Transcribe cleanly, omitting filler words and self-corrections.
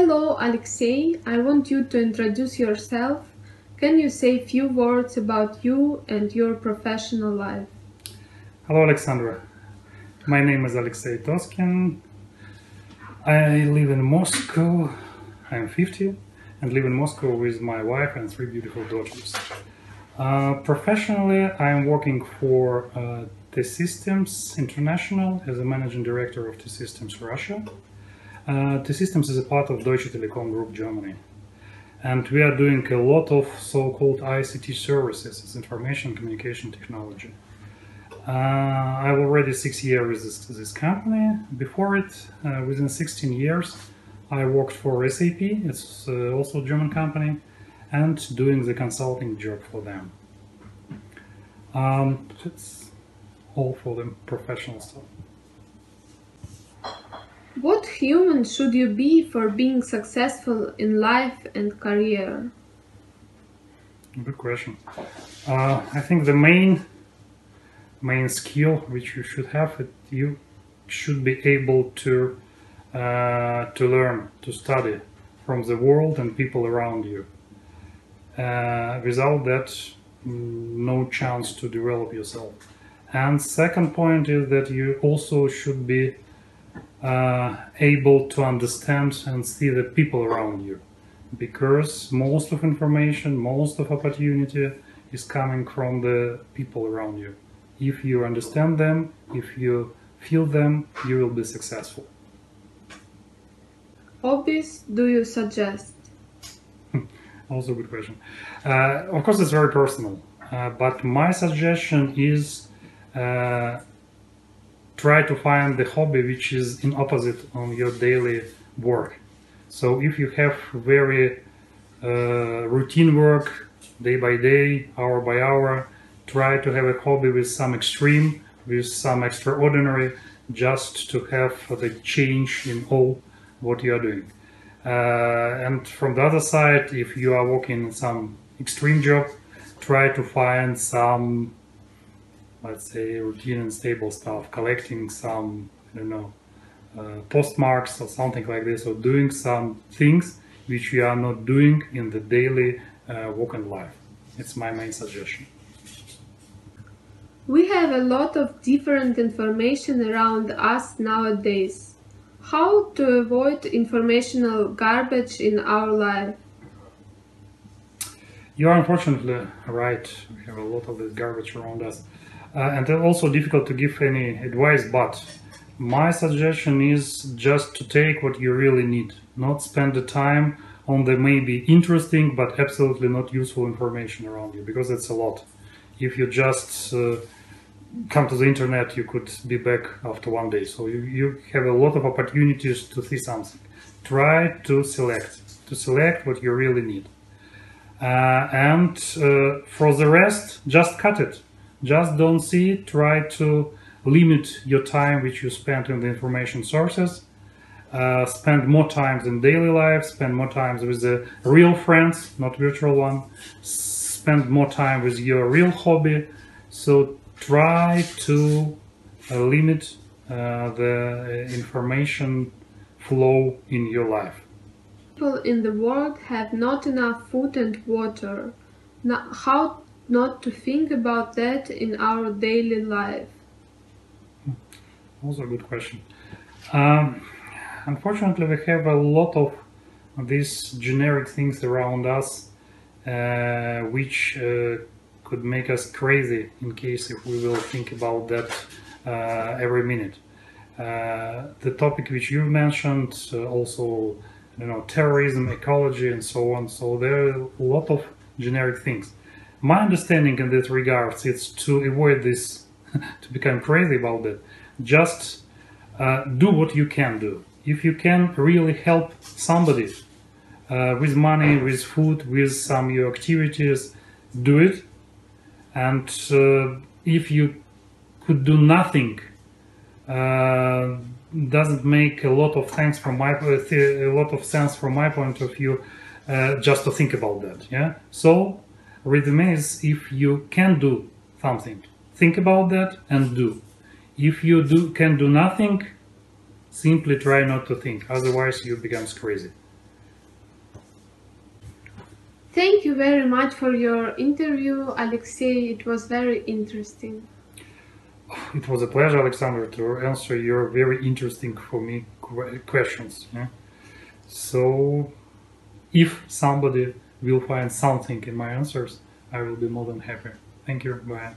Hello, Alexey. I want you to introduce yourself. Can you say a few words about you and your professional life? Hello, Alexandra. My name is Alexey Toskin. I live in Moscow. I'm 50 and live in Moscow with my wife and 3 beautiful daughters. Professionally, I'm working for T-Systems International as a managing director of T-Systems Russia. T-Systems is a part of Deutsche Telekom Group Germany. And we are doing a lot of so-called ICT services, it's information communication technology. I've already 6 years with this company. Before it, within 16 years, I worked for SAP, it's also a German company, and doing the consulting job for them. It's all for the professional stuff. What human should you be for being successful in life and career? Good question. I think the main skill which you should have, you should be able to learn, to study from the world and people around you. Without that, no chance to develop yourself. And second point is that you also should be able to understand and see the people around you, because most of information, most of opportunity is coming from the people around you. If you understand them, if you feel them, you will be successful. Hobbies do you suggest? Also a good question. Of course, it's very personal, but my suggestion is try to find the hobby which is in opposite on your daily work. So if you have very routine work, day by day, hour by hour, try to have a hobby with some extreme, with some extraordinary, just to have the change in all what you are doing. And from the other side, if you are working some extreme job, try to find some, let's say, routine and stable stuff, collecting some, I don't know, postmarks or something like this, or doing some things which you are not doing in the daily work and life. It's my main suggestion. We have a lot of different information around us nowadays. How to avoid informational garbage in our life? You are unfortunately right. We have a lot of this garbage around us. And it's also difficult to give any advice, but my suggestion is just to take what you really need, not spend the time on the maybe interesting but absolutely not useful information around you, because it's a lot. If you just come to the internet, you could be back after 1 day. So you have a lot of opportunities to see something. Try to select what you really need. And for the rest, just cut it. Just don't see it. Try to limit your time which you spend in the information sources. Spend more time in daily life. Spend more time with the real friends, not virtual one. Spend more time with your real hobby. So try to limit the information flow in your life. People in the world have not enough food and water. Now, how not to think about that in our daily life? Also a good question. Unfortunately, we have a lot of these generic things around us which could make us crazy in case if we will think about that every minute. The topic which you mentioned, also, you know, terrorism, ecology, and so on. So there are a lot of generic things. My understanding in this regards is to avoid this, to become crazy about it. Just do what you can do. If you can really help somebody with money, with food, with some your activities, do it. And if you could do nothing, doesn't make a lot of sense from my point of view. Just to think about that, yeah. So, rhythm is, if you can do something, think about that and do. If you can do nothing, simply try not to think. Otherwise, you become crazy. Thank you very much for your interview, Alexey. It was very interesting. It was a pleasure, Alexander, to answer your very interesting for me questions. Yeah? So, if somebody will find something in my answers, I will be more than happy. Thank you. Bye.